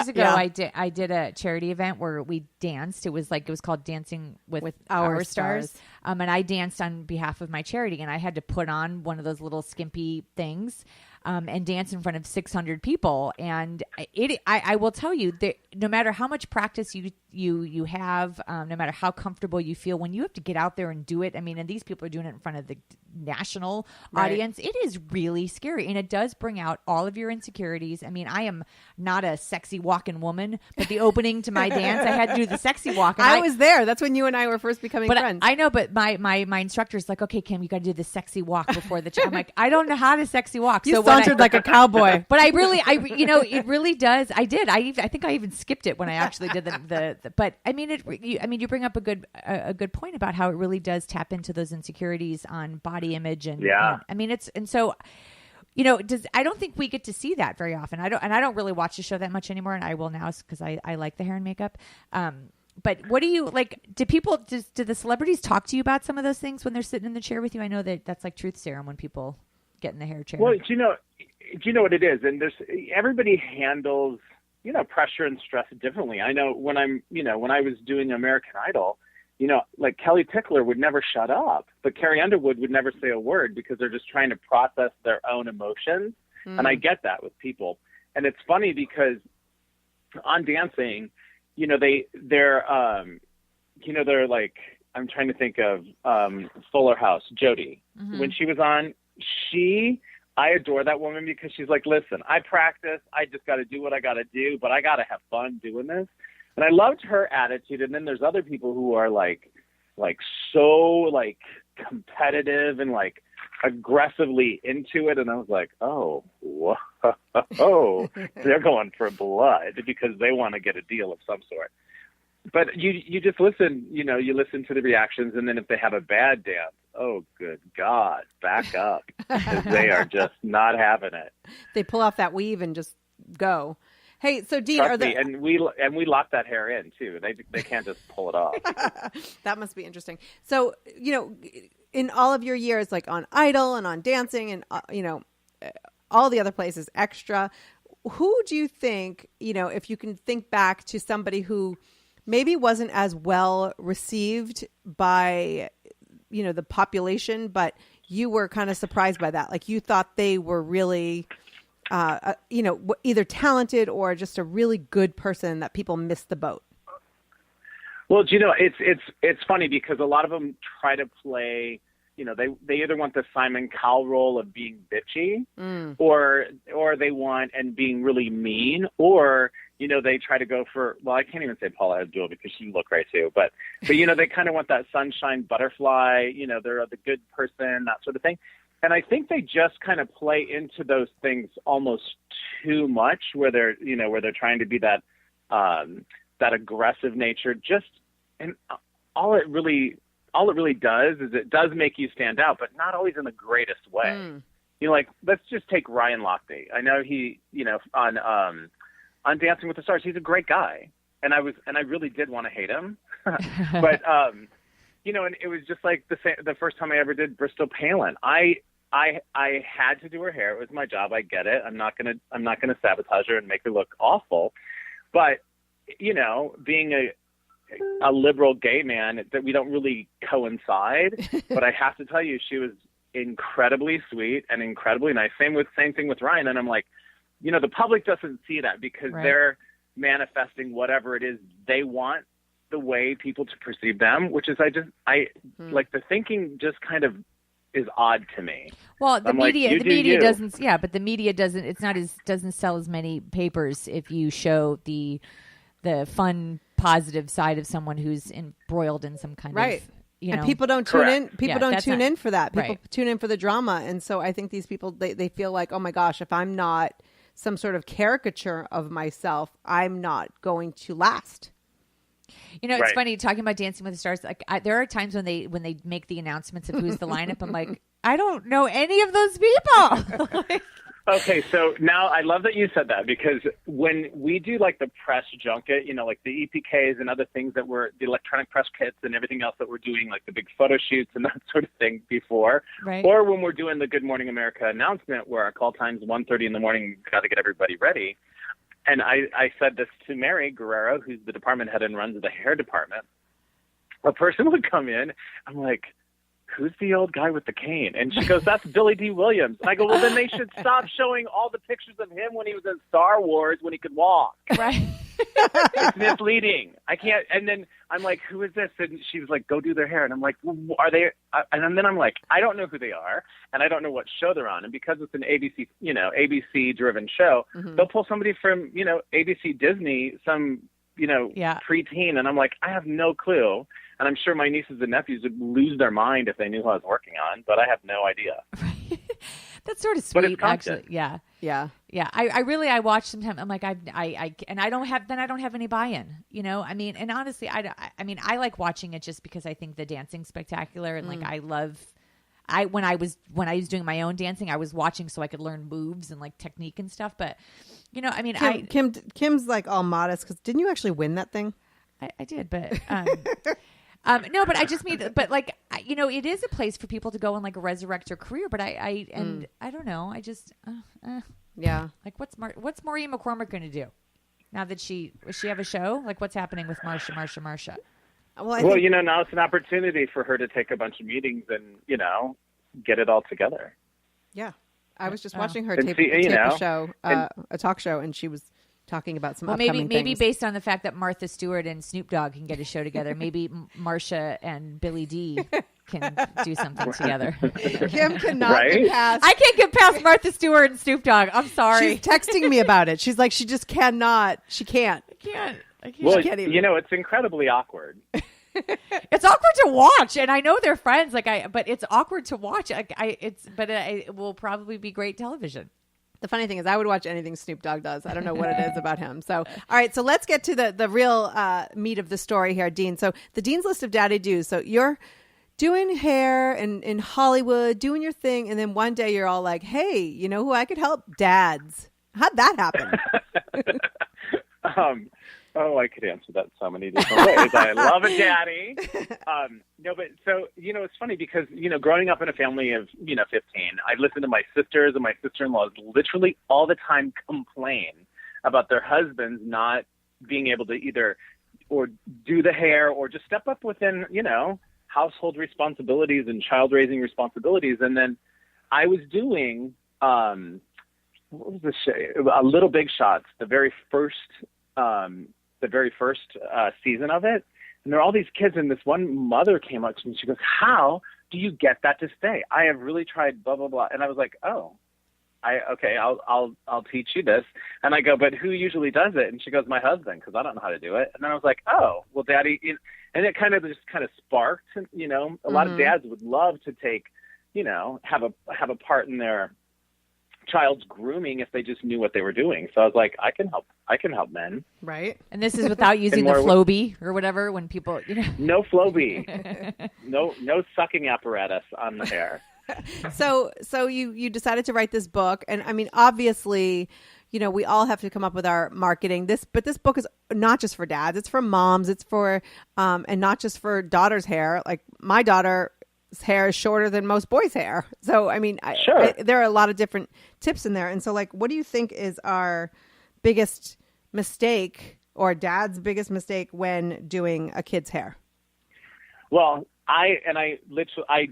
ago, Yeah. I did a charity event where we danced. It was called Dancing with Our Stars. Stars. And I danced on behalf of my charity, and I had to put on one of those little skimpy things. and dance in front of 600 people. And I will tell you that no matter how much practice you have, no matter how comfortable you feel, when you have to get out there and do it, I mean, and these people are doing it in front of the national audience, it is really scary. And it does bring out all of your insecurities. I mean, I am not a sexy walking woman, but the opening to my dance, I had to do the sexy walk. And I was there. That's when you and I were first becoming friends. I know, but my instructor's like, okay, Kim, you got to do the sexy walk before the I'm like, I don't know how to sexy walk. You sauntered like a cowboy. But it really does. I did. I think I even skipped it when I actually did the but I mean, you bring up a good point about how it really does tap into those insecurities on body image and I mean, so I don't think we get to see that very often. I don't really watch the show that much anymore, and I will now because I like the hair and makeup. But what do you like? Do the celebrities talk to you about some of those things when they're sitting in the chair with you? I know that's like truth serum when people get in the hair chair. Well, do you know what it is? And everybody handles pressure and stress differently. I know when I was doing American Idol, like Kelly Pickler would never shut up, but Carrie Underwood would never say a word because they're just trying to process their own emotions. And I get that with people. And it's funny because on dancing, they're like, I'm trying to think of Fuller House, Jodie. Mm-hmm. When she was on, I adore that woman because she's like, listen, I practice. I just got to do what I got to do, but I got to have fun doing this. And I loved her attitude. And then there's other people who are like so like competitive and like aggressively into it. And I was like, oh, whoa, they're going for blood because they want to get a deal of some sort. But you just listen, you listen to the reactions. And then if they have a bad dance, oh, good God, back up because they are just not having it. They pull off that weave and just go. Hey, so Dean, and we lock that hair in too. They can't just pull it off. That must be interesting. So, in all of your years, like on Idol and on Dancing and all the other places, Extra, who do you think, if you can think back to somebody who maybe wasn't as well received by the population, but you were kind of surprised by that. Like you thought they were really, either talented or just a really good person that people missed the boat. Well, it's funny because a lot of them try to play, they either want the Simon Cowell role of being bitchy or they want and being really mean, or they try to go for, well, I can't even say Paula Abdul because she look right too, but they kind of want that sunshine butterfly, they're the good person, that sort of thing. And I think they just kind of play into those things almost too much, where they're trying to be that aggressive nature. And all it really does is it does make you stand out, but not always in the greatest way. Like, let's just take Ryan Lochte. I know he, on Dancing with the Stars, he's a great guy, and I really did want to hate him, but and it was just like the first time I ever did Bristol Palin. I had to do her hair. It was my job. I get it. I'm not gonna sabotage her and make her look awful, but being a liberal gay man, that we don't really coincide. But I have to tell you, she was incredibly sweet and incredibly nice. Same thing with Ryan. And I'm like, the public doesn't see that because they're manifesting whatever it is they want the way people to perceive them, which is like the thinking just kind of is odd to me. Well, the media doesn't. Yeah, but the media doesn't. It's not doesn't sell as many papers if you show the fun, positive side of someone who's embroiled in some kind of. And people don't tune in. People don't tune in for that. People tune in for the drama, and so I think these people they feel like, oh my gosh, if I'm not some sort of caricature of myself, I'm not going to last. It's funny talking about Dancing with the Stars. Like there are times when they make the announcements of who's the lineup. I'm like, I don't know any of those people. Okay, so now I love that you said that, because when we do like the press junket, like the EPKs and other things that were the electronic press kits and everything else that we're doing, like the big photo shoots and that sort of thing before, or when we're doing the Good Morning America announcement where our call time's 1:30 in the morning, got to get everybody ready. And I said this to Mary Guerrero, who's the department head and runs the hair department. A person would come in. I'm like, who's the old guy with the cane? And she goes, that's Billy D. Williams. And I go, well, then they should stop showing all the pictures of him when he was in Star Wars when he could walk. Right. It's misleading. I can't. And then I'm like, who is this? And she's like, go do their hair. And I'm like, well, are they? And then I'm like, I don't know who they are, and I don't know what show they're on. And because it's an ABC, ABC driven show, they'll pull somebody from, ABC Disney, some, preteen. And I'm like, I have no clue. And I'm sure my nieces and nephews would lose their mind if they knew who I was working on, but I have no idea. That's sort of But sweet, it's constant. actually. Yeah. Yeah. Yeah. I watch sometimes. I'm like, I don't have any buy-in, I mean, and honestly, I like watching it just because I think the dancing's spectacular. And like, when I was doing my own dancing, I was watching so I could learn moves and like technique and stuff. But, Kim's like all modest because didn't you actually win that thing? I did, but, no, but I just mean, but like, it is a place for people to go and like resurrect their career. But I don't know. I just, yeah. Like what's Maureen McCormick going to do now that does she have a show? Like what's happening with Marsha? Well, now it's an opportunity for her to take a bunch of meetings and, get it all together. Yeah. I was just watching her tape a talk show, and she was talking about some upcoming maybe things. based on the fact that Martha Stewart and Snoop Dogg can get a show together, maybe Marsha and Billy D can do something together. Kim cannot get past. I can't get past Martha Stewart and Snoop Dogg. I'm sorry. She's texting me about it. She's like, she just cannot. She can't. I can't. Well, it's incredibly awkward. It's awkward to watch, and I know they're friends. But it's awkward to watch. It will probably be great television. The funny thing is I would watch anything Snoop Dogg does. I don't know what it is about him. So, all right. So let's get to the real meat of the story here, Dean. So the Dean's List of Daddy Do's. So you're doing hair in Hollywood, doing your thing. And then one day you're all like, hey, you know who I could help? Dads. How'd that happen? I could answer that so many different ways. I love a daddy. It's funny because, growing up in a family of, 15, I listened to my sisters and my sister-in-laws literally all the time complain about their husbands not being able to either or do the hair or just step up within, household responsibilities and child-raising responsibilities. And then I was doing, what was the show? A Little Big Shots, the very first season of it. And there are all these kids, and this one mother came up to me and she goes, how do you get that to stay? I have really tried blah, blah, blah. And I was like, I'll teach you this. And I go, but who usually does it? And she goes, my husband, because I don't know how to do it. And then I was like, oh, well, Daddy, and it kind of sparked, a lot of dads would love to take, have a part in their child's grooming if they just knew what they were doing. So I was like, I can help men. Right. And this is without using the Flowbee or whatever when people, No Flowbee. no sucking apparatus on the hair. So you decided to write this book, and I mean, obviously, we all have to come up with our marketing. But this book is not just for dads; it's for moms. It's for and not just for daughters' hair. Like my daughter's hair is shorter than most boys' hair, so I mean, sure. There are a lot of different tips in there. And so, like, what do you think is our biggest mistake or dad's biggest mistake when doing a kid's hair? Well, I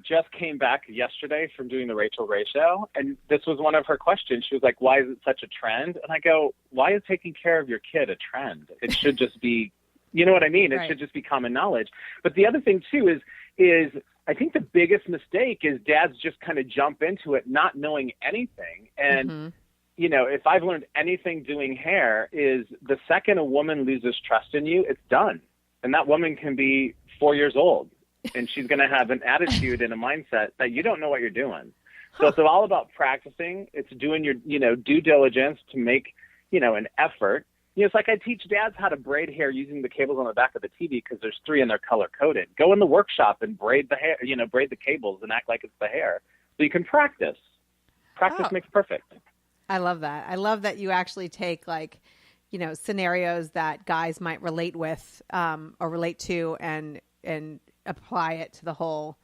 just came back yesterday from doing the Rachel Ray show, and this was one of her questions. She was like, why is it such a trend? And I go, why is taking care of your kid a trend? It should just be, you know what I mean? It should just be common knowledge. But the other thing too is I think the biggest mistake is dads just kind of jump into it not knowing anything. And, if I've learned anything doing hair is the second a woman loses trust in you, it's done. And that woman can be 4 years old. And she's going to have an attitude and a mindset that you don't know what you're doing. So it's all about practicing. It's doing your, due diligence to make, an effort. It's like I teach dads how to braid hair using the cables on the back of the TV because there's 3 and they're color coded. Go in the workshop and braid the hair, braid the cables and act like it's the hair. So you can practice. Practice makes perfect. I love that. I love that you actually take scenarios that guys might relate with or relate to and apply it to the whole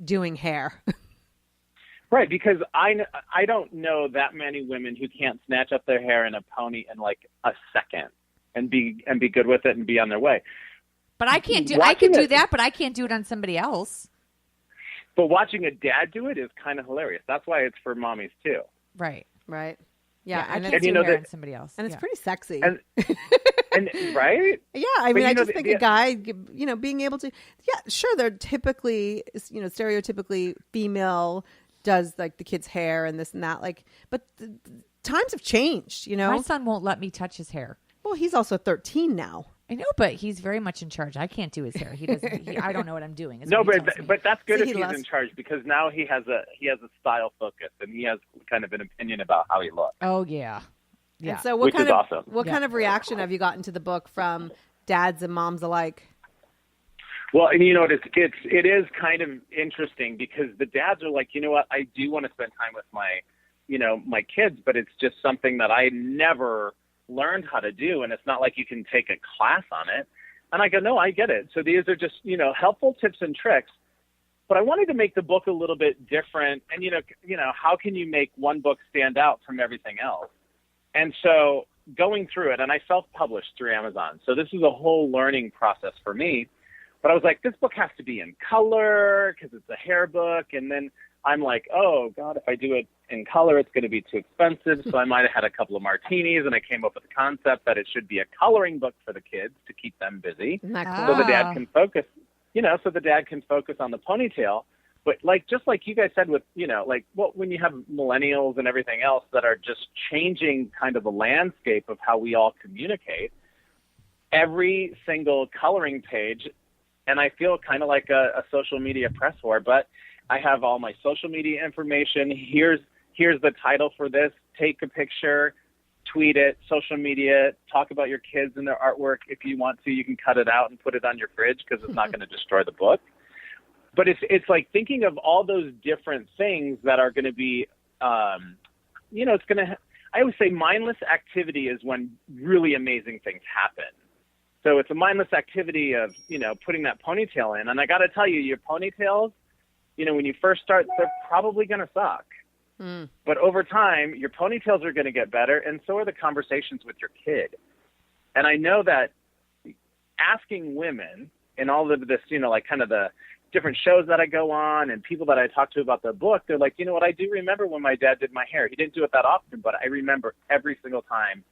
doing hair. Right, because I don't know that many women who can't snatch up their hair in a pony in like a second and be good with it and be on their way. But I can do that, but I can't do it on somebody else. But watching a dad do it is kind of hilarious. That's why it's for mommies too. Right. Yeah, I and can't it's, do hair on somebody else. and it's pretty sexy. And right? Yeah, I mean, you I know, just think a guy, being able to, sure, they're typically, stereotypically female, does like the kid's hair and this and that, like, but the times have changed, My son won't let me touch his hair. Well, he's also 13 now. I know, but he's very much in charge. I can't do his hair. He doesn't. I don't know what I'm doing. No, but that's good if he's in charge, because now he has a style focus and he has kind of an opinion about how he looks. Oh yeah. And so what kind of reaction have you gotten to the book from dads and moms alike? Well, and it is kind of interesting, because the dads are like, you know what, I do want to spend time with my kids, but it's just something that I never learned how to do, and it's not like you can take a class on it. And I go, no, I get it. So these are just, helpful tips and tricks. But I wanted to make the book a little bit different, and how can you make one book stand out from everything else? And so going through it, and I self-published through Amazon, so this is a whole learning process for me. But I was like, this book has to be in color because it's a hair book. And then I'm like, oh, God, if I do it in color, it's going to be too expensive. So I might have had a couple of martinis, and I came up with the concept that it should be a coloring book for the kids to keep them busy. Isn't that cool? So the dad can focus, on the ponytail. But just like you guys said with, when you have millennials and everything else that are just changing kind of the landscape of how we all communicate, every single coloring page, and I feel kind of like a social media press war, but I have all my social media information. Here's the title for this. Take a picture, tweet it, social media, talk about your kids and their artwork. If you want to, you can cut it out and put it on your fridge because it's not going to destroy the book. But it's like thinking of all those different things that are going to be, it's going to, I always say mindless activity is when really amazing things happen. So it's a mindless activity of, putting that ponytail in. And I got to tell you, your ponytails, when you first start, they're probably going to suck. But over time, your ponytails are going to get better, and so are the conversations with your kid. And I know that asking women in all of this, kind of the different shows that I go on and people that I talk to about the book, they're like, you know what, I do remember when my dad did my hair. He didn't do it that often, but I remember every single time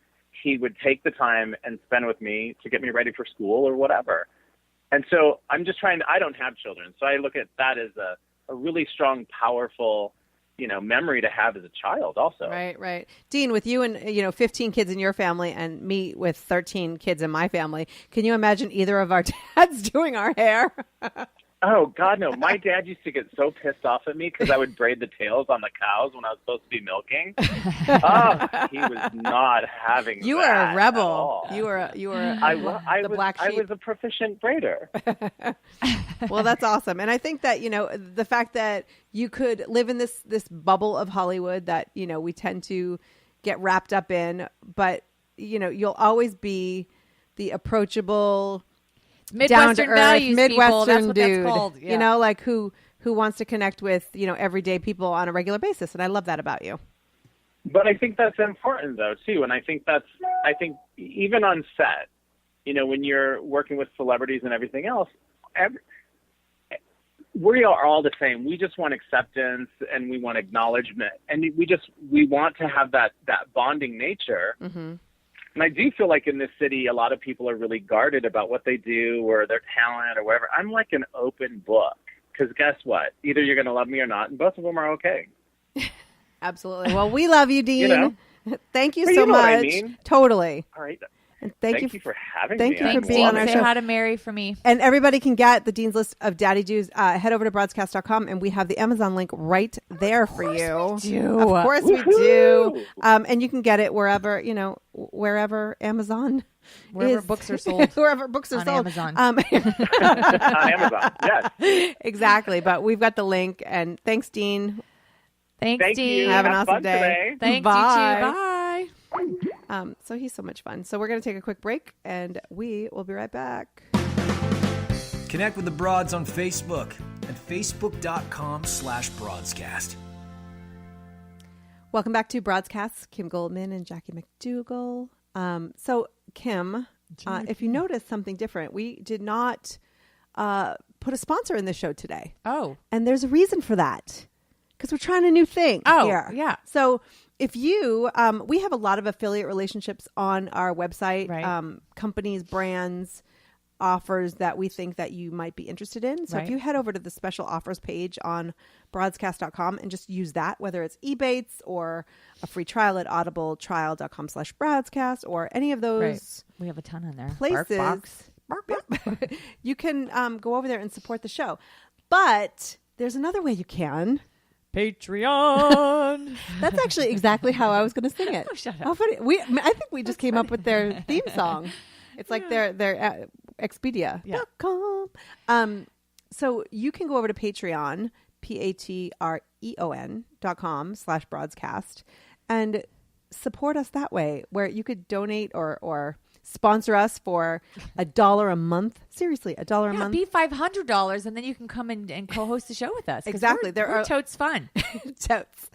he would take the time and spend with me to get me ready for school or whatever. And so I'm just I don't have children, so I look at that as a really strong, powerful, memory to have as a child also. Right. Dean, with you and, 15 kids in your family and me with 13 kids in my family, can you imagine either of our dads doing our hair? Oh, God, no. My dad used to get so pissed off at me because I would braid the tails on the cows when I was supposed to be milking. He was not having You that were a rebel. At all. You were the black sheep. I was a proficient braider. Well, that's awesome. And I think that, the fact that you could live in this bubble of Hollywood that, we tend to get wrapped up in, but, you'll always be the approachable, Midwestern values, Midwestern people. That's what dude, that's called. Yeah. like who wants to connect with, everyday people on a regular basis. And I love that about you. But I think that's important though too. And I think even on set, when you're working with celebrities and everything else, we are all the same. We just want acceptance and we want acknowledgement, and we want to have that bonding nature. Mm-hmm. And I do feel like in this city, a lot of people are really guarded about what they do or their talent or whatever. I'm like an open book, because guess what? Either you're going to love me or not, and both of them are okay. Absolutely. Well, we love you, Dean. Thank you so much. What I mean. Totally. All right. And thank you for having me. Thank you for being on our show. Say hi to Mary for me. And everybody can get the Dean's List of Daddy Do's. Head over to broadscast.com, and we have the Amazon link right there for you. We do. Of course we do. And you can get it wherever, wherever Amazon Wherever books are sold. Wherever books are sold. Amazon. On Amazon, yes. Exactly. But we've got the link. And thanks, Dean. Thanks, Dean. You. Have an awesome day. Today. Thanks, Bye. you too. Bye. So he's so much fun. So we're going to take a quick break, and we will be right back. Connect with the Broads on Facebook at facebook.com/broadscast. Welcome back to Broadscast. Kim Goldman and Jackie McDougall. So Kim, if you notice something different, we did not put a sponsor in the show today. Oh. And there's a reason for that. Because we're trying a new thing here. Yeah. So if you, we have a lot of affiliate relationships on our website, Right. Companies, brands, offers that we think that you might be interested in. So if you head over to the special offers page on broadscast.com and just use that, whether it's Ebates or a free trial at audibletrial.com/broadscast or any of those Right. We have a ton on there. places, you can go over there and support the show. But there's another way you can. Patreon. That's actually exactly how I was going to sing it. Oh, shut up. How funny. I think we just came up with their theme song. It's like their Expedia.com. So you can go over to Patreon, patreon.com/broadscast and support us that way, where you could donate or sponsor us for $1 a month. Seriously, $1 a month. Be $500, and then you can come and co-host the show with us. 'Cause Exactly. We're totes fun. Totes.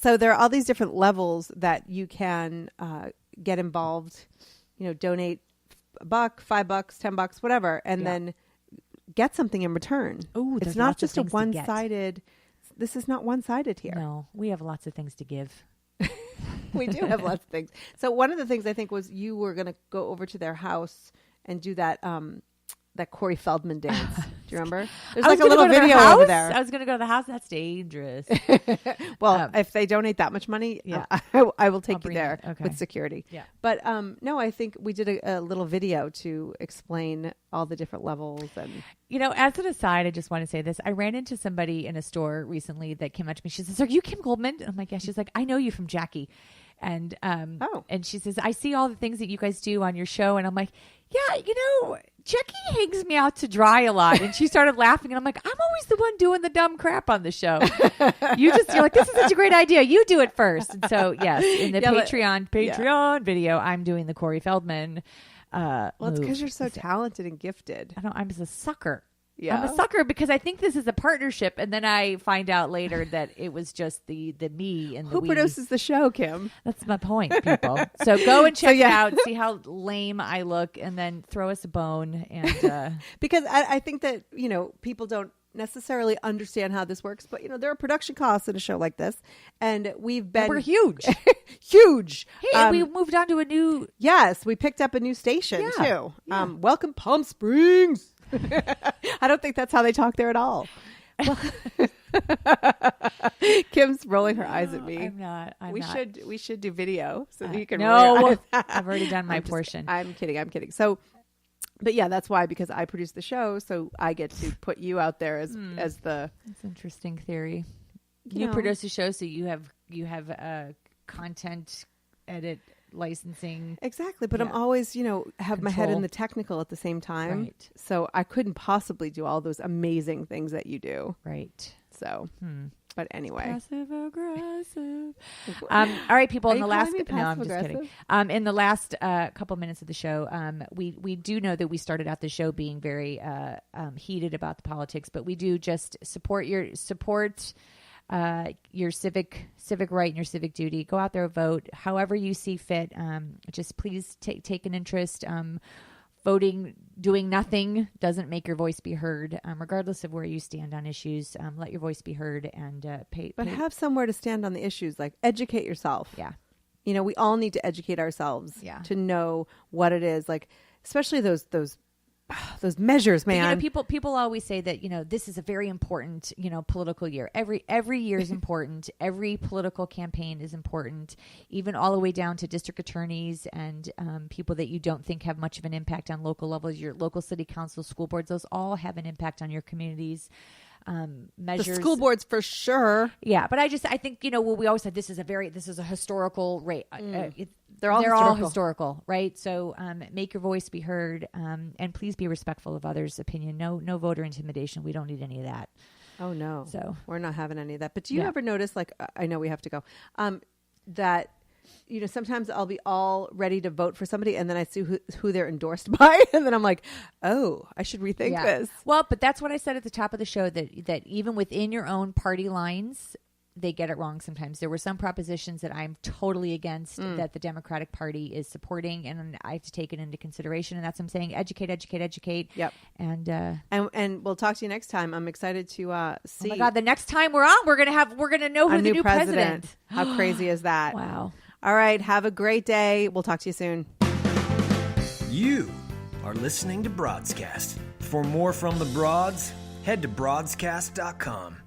So there are all these different levels that you can get involved. Donate $1, $5, $10, whatever, and then get something in return. Ooh, it's there's not lots of just a things to get. one-sided. This is not one-sided here. No, we have lots of things to give. We do have lots of things. So one of the things I think was you were going to go over to their house and do that Corey Feldman dance. Do you remember? There's like a little video over there. I was going to go to the house. That's dangerous. Well, if they donate that much money, I will take you there with security. Yeah. But no, I think we did a little video to explain all the different levels. And as an aside, I just want to say this. I ran into somebody in a store recently that came up to me. She says, "Are you Kim Goldman?" And I'm like, "Yeah." She's like, "I know you from Jackie." And and she says, "I see all the things that you guys do on your show." And I'm like, "Yeah, Jackie hangs me out to dry a lot." And she started laughing, and I'm like, "I'm always the one doing the dumb crap on the show. You're like, this is such a great idea. You do it first." And so, yes, in the Patreon video, I'm doing the Corey Feldman. Well, it's because you're so talented and gifted. I'm just a sucker. Yeah. I'm a sucker because I think this is a partnership, and then I find out later that it was just the me and the Who produces the show, Kim? That's my point, people. So go and check it out, see how lame I look, and then throw us a bone. And because I think that people don't necessarily understand how this works, but there are production costs in a show like this, and we're huge. Huge. Hey, we moved on to a new. Yes, we picked up a new station too. Yeah. Welcome, Palm Springs. I don't think that's how they talk there at all. Kim's rolling her eyes at me. I'm not. We should do video so that you can. No, I've already done my portion. I'm kidding. So, but yeah, that's why, because I produce the show, so I get to put you out there as the. That's an interesting theory. You produce a show, so you have content edit. Licensing. Exactly. But I'm always, have my head in the technical at the same time. Right. So I couldn't possibly do all those amazing things that you do. Right. So, but anyway. Passive aggressive. All right, people, in the last, no, I'm just kidding. In the last couple minutes of the show, we do know that we started out the show being very heated about the politics, but we do just support your civic right and your civic duty. Go out there, vote however you see fit. Just please take an interest. Voting, doing nothing doesn't make your voice be heard, regardless of where you stand on issues. Let your voice be heard and pay. But have somewhere to stand on the issues. Like, educate yourself. Yeah. We all need to educate ourselves to know what it is. Like, especially those measures, man. But, people always say that this is a very important political year. Every year is important. Every political campaign is important, even all the way down to district attorneys and people that you don't think have much of an impact on local levels. Your local city council, school boards, those all have an impact on your communities. Measures. The school boards for sure. Yeah, but I think we always said this is a historical rate. They're all historical, right? So make your voice be heard, and please be respectful of others' opinion. No voter intimidation. We don't need any of that. Oh no, so we're not having any of that. But do you ever notice, like, I know we have to go, that sometimes I'll be all ready to vote for somebody, and then I see who they're endorsed by, and then I'm like, oh, I should rethink this. Well, but that's what I said at the top of the show, that even within your own party lines, they get it wrong sometimes. There were some propositions that I'm totally against that the Democratic Party is supporting, and I have to take it into consideration. And that's what I'm saying: educate, educate, educate. Yep. And we'll talk to you next time. I'm excited to see. Oh my God! The next time we're on, we're gonna know who the new president. How crazy is that? Wow! All right. Have a great day. We'll talk to you soon. You are listening to Broadscast. For more from the Broads, head to broadscast.com.